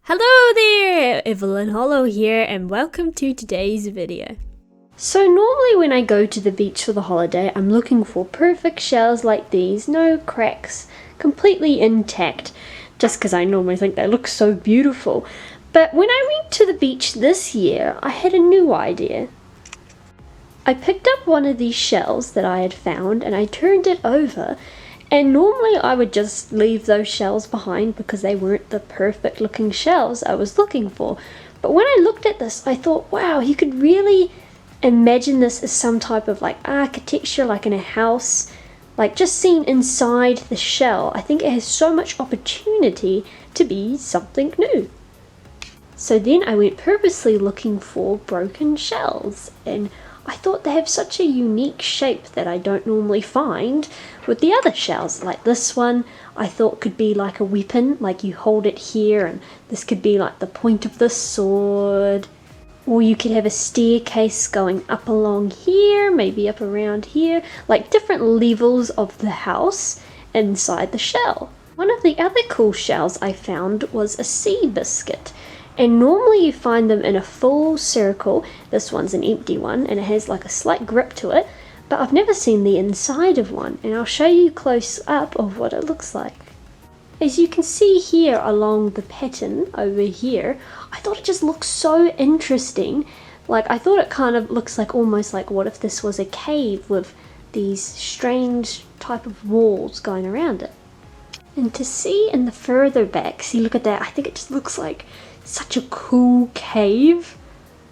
Hello there, Evelyn Hollow here and welcome to today's video. So normally when I go to the beach for the holiday, I'm looking for perfect shells like these, no cracks, completely intact, just because I normally think they look so beautiful. But when I went to the beach this year, I had a new idea. I picked up one of these shells that I had found and I turned it over. And normally I would just leave those shells behind because they weren't the perfect looking shells I was looking for. But when I looked at this, I thought, wow, you could really imagine this as some type of like architecture, like in a house, like just seen inside the shell. I think it has so much opportunity to be something new. So then I went purposely looking for broken shells, and I thought they have such a unique shape that I don't normally find with the other shells. Like this one, I thought could be like a weapon, like you hold it here and this could be like the point of the sword. Or you could have a staircase going up along here, maybe up around here, like different levels of the house inside the shell. One of the other cool shells I found was a sea biscuit. And normally you find them in a full circle. This one's an empty one and it has like a slight grip to it, but I've never seen the inside of one, and I'll show you close up of what it looks like. As you can see here along the pattern over here, I thought it just looks so interesting. Like I thought it kind of looks like almost like what if this was a cave with these strange type of walls going around it. And to see in the further back, see look at that, I think it just looks like such a cool cave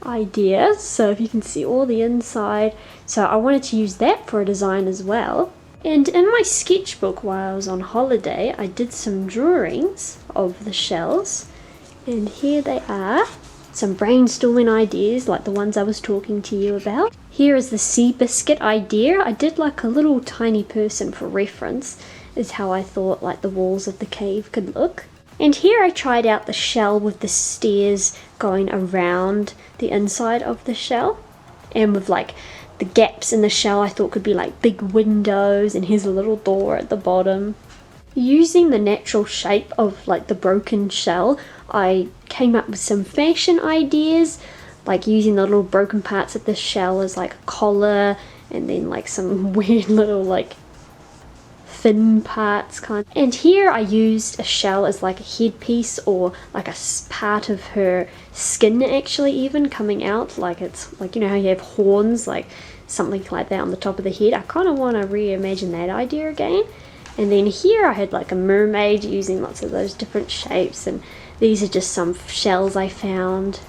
idea. So if you can see all the inside, so I wanted to use that for a design as well. And in my sketchbook while I was on holiday, I did some drawings of the shells, and here they are, some brainstorming ideas like the ones I was talking to you about. Here is the sea biscuit idea. I did like a little tiny person for reference, is how I thought like the walls of the cave could look. And here I tried out the shell with the stairs going around the inside of the shell, and with like the gaps in the shell I thought could be like big windows, and here's a little door at the bottom. Using the natural shape of like the broken shell, I came up with some fashion ideas, like using the little broken parts of the shell as like a collar, and then like some weird little like fin parts kind. And here I used a shell as like a headpiece, or like a part of her skin actually even coming out, like it's like, you know how you have horns, like something like that on the top of the head. I kind of want to reimagine that idea again. And then here I had like a mermaid using lots of those different shapes, and these are just some shells I found.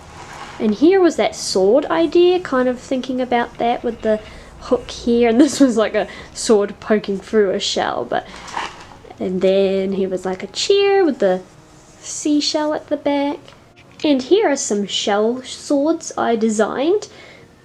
And here was that sword idea, kind of thinking about that with the hook here, and this was like a sword poking through a shell, but and then here was like a chair with the seashell at the back. And here are some shell swords I designed.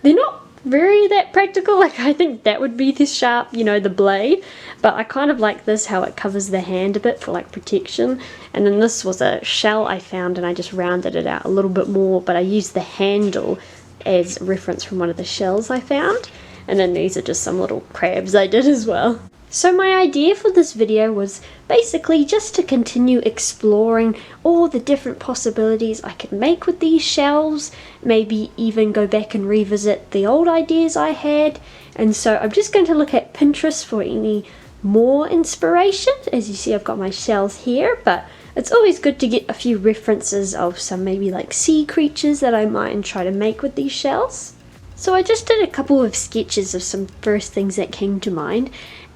They're not very that practical, like I think that would be the sharp, you know, the blade, but I kind of like this, how it covers the hand a bit for like protection. And then this was a shell I found and I just rounded it out a little bit more, but I used the handle as reference from one of the shells I found. And then these are just some little crabs I did as well. So my idea for this video was basically just to continue exploring all the different possibilities I could make with these shells, maybe even go back and revisit the old ideas I had. And so I'm just going to look at Pinterest for any more inspiration. As you see, I've got my shells here, but it's always good to get a few references of some maybe like sea creatures that I might try to make with these shells. So I just did a couple of sketches of some first things that came to mind,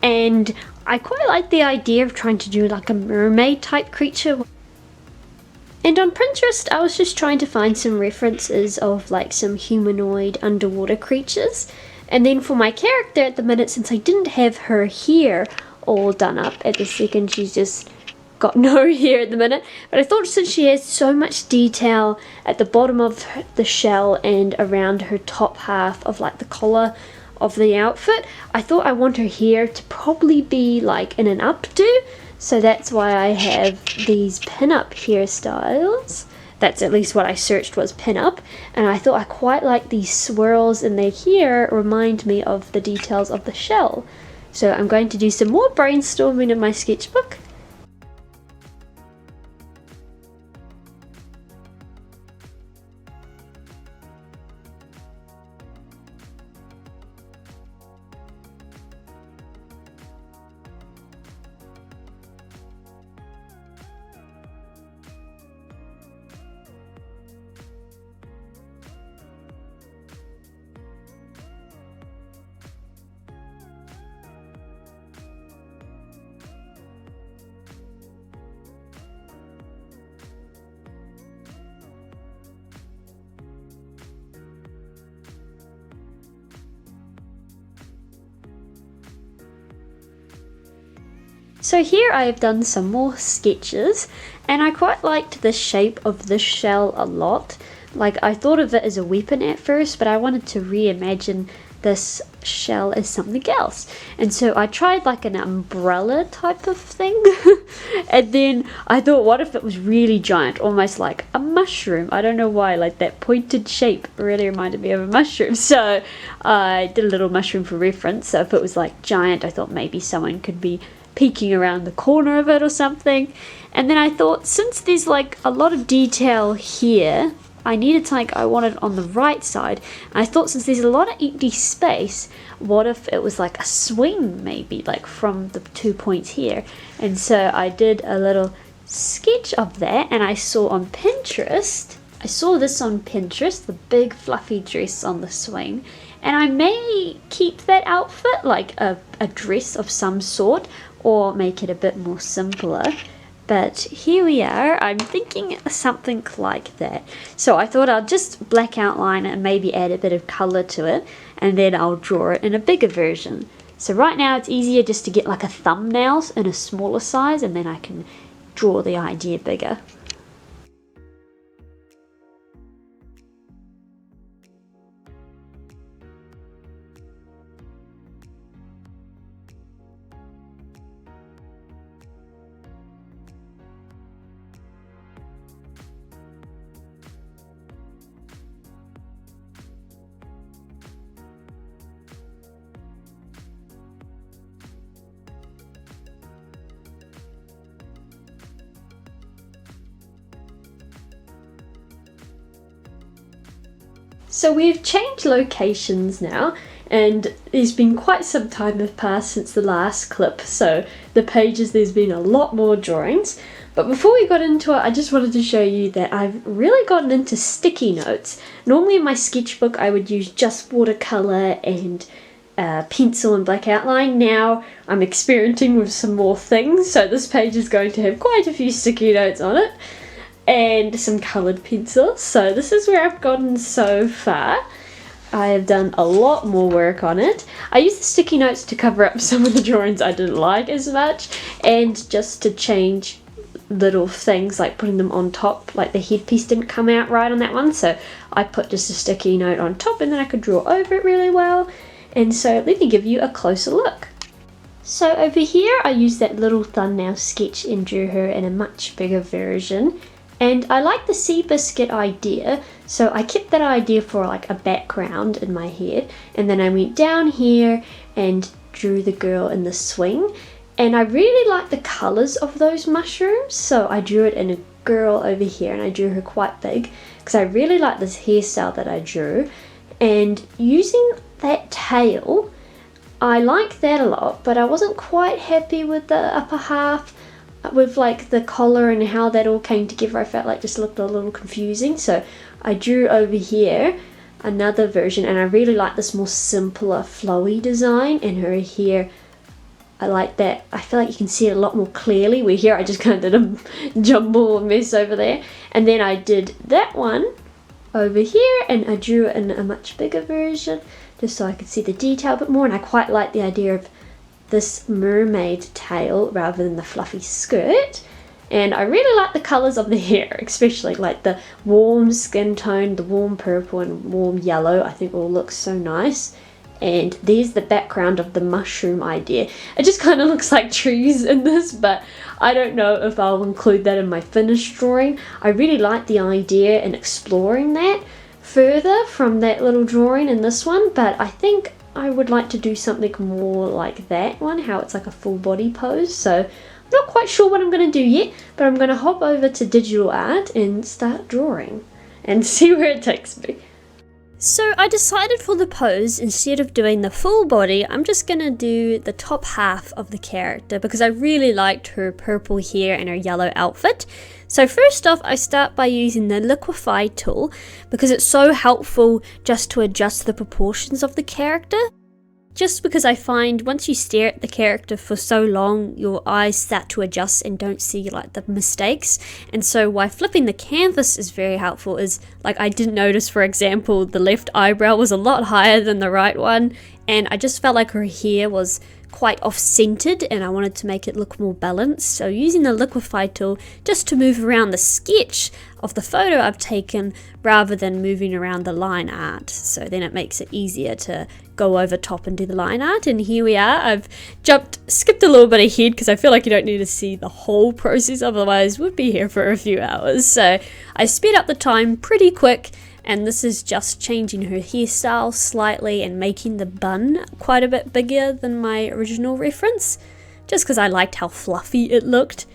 and I quite like the idea of trying to do like a mermaid type creature. And on Pinterest I was just trying to find some references of like some humanoid underwater creatures. And then for my character at the minute, since I didn't have her hair all done up at the second, she's just got no hair at the minute, but I thought since she has so much detail at the bottom of the shell and around her top half of like the collar of the outfit, I thought I want her hair to probably be like in an updo, so that's why I have these pin-up hairstyles. That's at least what I searched was pin-up, and I thought I quite like these swirls in their hair remind me of the details of the shell. So I'm going to do some more brainstorming in my sketchbook. So here I have done some more sketches, and I quite liked the shape of this shell a lot. Like, I thought of it as a weapon at first, but I wanted to reimagine this shell as something else. And so I tried like an umbrella type of thing. And then I thought, what if it was really giant, almost like a mushroom? I don't know why, like that pointed shape really reminded me of a mushroom. So I did a little mushroom for reference. So if it was like giant, I thought maybe someone could be peeking around the corner of it or something. And then I thought, since there's like a lot of detail here, I needed to, I wanted on the right side. And I thought, since there's a lot of empty space, what if it was like a swing, maybe, like from the 2 points here? And so I did a little sketch of that, and I saw on Pinterest, the big fluffy dress on the swing. And I may keep that outfit, like a dress of some sort, or make it a bit more simpler. But here we are. I'm thinking something like that. So I thought I'll just black outline it and maybe add a bit of color to it, and then I'll draw it in a bigger version. So right now it's easier just to get like a thumbnail in a smaller size, and then I can draw the idea bigger. So we've changed locations now, and there's been quite some time have passed since the last clip, so the pages, there's been a lot more drawings. But before we got into it, I just wanted to show you that I've really gotten into sticky notes. Normally in my sketchbook I would use just watercolor and pencil and black outline. Now I'm experimenting with some more things, so this page is going to have quite a few sticky notes on it and some coloured pencils. So this is where I've gotten so far. I have done a lot more work on it. I used the sticky notes to cover up some of the drawings I didn't like as much, and just to change little things like putting them on top, like the headpiece didn't come out right on that one, so I put just a sticky note on top, and then I could draw over it really well. And so let me give you a closer look. So over here I used that little thumbnail sketch and drew her in a much bigger version. And I like the Seabiscuit idea, so I kept that idea for like a background in my head, and then I went down here and drew the girl in the swing. And I really like the colours of those mushrooms, so I drew it in a girl over here, and I drew her quite big because I really like this hairstyle that I drew. And using that tail, I like that a lot, but I wasn't quite happy with the upper half, with like the collar and how that all came together. I felt like just looked a little confusing, so I drew over here another version, and I really like this more simpler flowy design. And her hair, I like that. I feel like you can see it a lot more clearly, where here I just kind of did a jumble mess over there. And then I did that one over here, and I drew it in a much bigger version just so I could see the detail a bit more. And I quite like the idea of this mermaid tail rather than the fluffy skirt. And I really like the colours of the hair, especially like the warm skin tone, the warm purple and warm yellow. I think all looks so nice. And there's the background of the mushroom idea. It just kind of looks like trees in this, but I don't know if I'll include that in my finished drawing. I really like the idea and exploring that further from that little drawing in this one, but I think I would like to do something more like that one, how it's like a full body pose. So I'm not quite sure what I'm going to do yet, but I'm going to hop over to digital art and start drawing and see where it takes me. So I decided for the pose, instead of doing the full body, I'm just going to do the top half of the character because I really liked her purple hair and her yellow outfit. So first off, I start by using the liquefy tool because it's so helpful just to adjust the proportions of the character. Just because I find once you stare at the character for so long, your eyes start to adjust and don't see like the mistakes. And so why flipping the canvas is very helpful is, like, I didn't notice, for example, the left eyebrow was a lot higher than the right one, and I just felt like her hair was quite off-centered and I wanted to make it look more balanced. So using the liquify tool just to move around the sketch of the photo I've taken rather than moving around the line art. So then it makes it easier to go over top and do the line art. And here we are. I've skipped a little bit ahead because I feel like you don't need to see the whole process, otherwise we'd be here for a few hours. So I sped up the time pretty quick, and this is just changing her hairstyle slightly and making the bun quite a bit bigger than my original reference, just because I liked how fluffy it looked.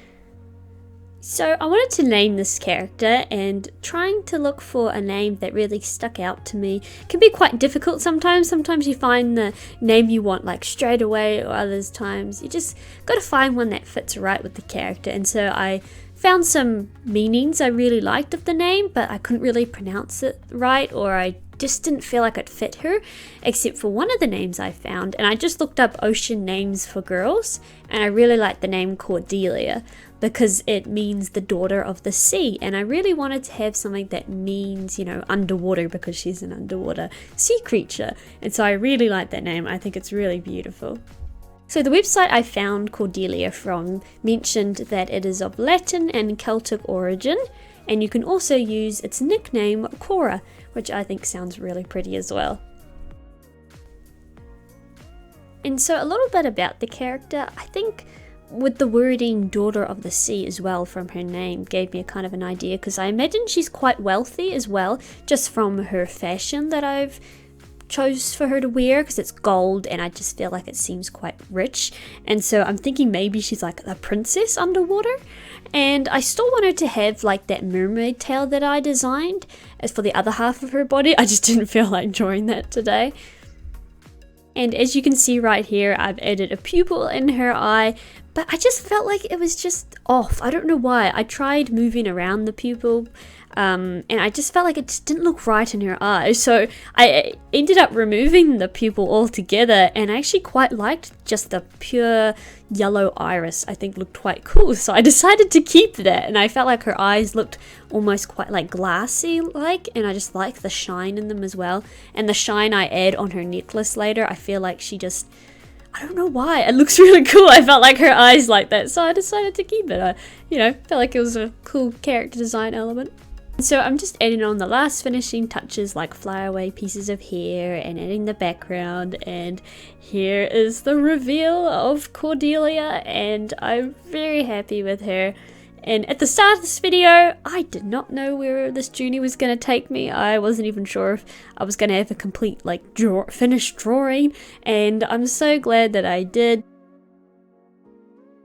So I wanted to name this character, and trying to look for a name that really stuck out to me can be quite difficult sometimes. Sometimes you find the name you want like straight away, or others times you just gotta find one that fits right with the character. And so I found some meanings I really liked of the name, but I couldn't really pronounce it right, or I just didn't feel like it fit her, except for one of the names I found. And I just looked up ocean names for girls, and I really liked the name Cordelia because it means the daughter of the sea, and I really wanted to have something that means, you know, underwater, because she's an underwater sea creature. And so I really like that name. I think it's really beautiful. So the website I found Cordelia from mentioned that it is of Latin and Celtic origin, and you can also use its nickname Cora, which I think sounds really pretty as well. And so a little bit about the character. I think with the wording daughter of the sea as well from her name gave me a kind of an idea, because I imagine she's quite wealthy as well, just from her fashion that I've chose for her to wear, because it's gold and I just feel like it seems quite rich. And so I'm thinking maybe she's like a princess underwater. And I still wanted to have like that mermaid tail that I designed as for the other half of her body. I just didn't feel like drawing that today. And as you can see right here, I've added a pupil in her eye, but I just felt like it was just off. I don't know why. I tried moving around the pupil, and I just felt like it just didn't look right in her eye. So I ended up removing the pupil altogether, and I actually quite liked just the pure yellow iris. I think looked quite cool, so I decided to keep that. And I felt like her eyes looked almost quite like glassy like, and I just like the shine in them as well. And the shine I add on her necklace later, I feel like she just, I don't know why, it looks really cool. I felt like her eyes like that, so I decided to keep it. I, felt like it was a cool character design element. So I'm just adding on the last finishing touches like flyaway pieces of hair and adding the background, and here is the reveal of Cordelia, and I'm very happy with her. And at the start of this video, I did not know where this journey was going to take me. I wasn't even sure if I was going to have a complete finished drawing, and I'm so glad that I did.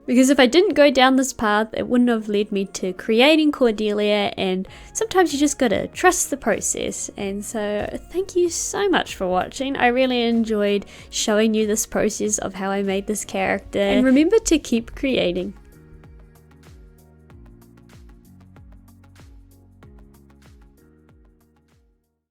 Because if I didn't go down this path, it wouldn't have led me to creating Cordelia, and sometimes you just gotta trust the process. And so thank you so much for watching. I really enjoyed showing you this process of how I made this character, and remember to keep creating.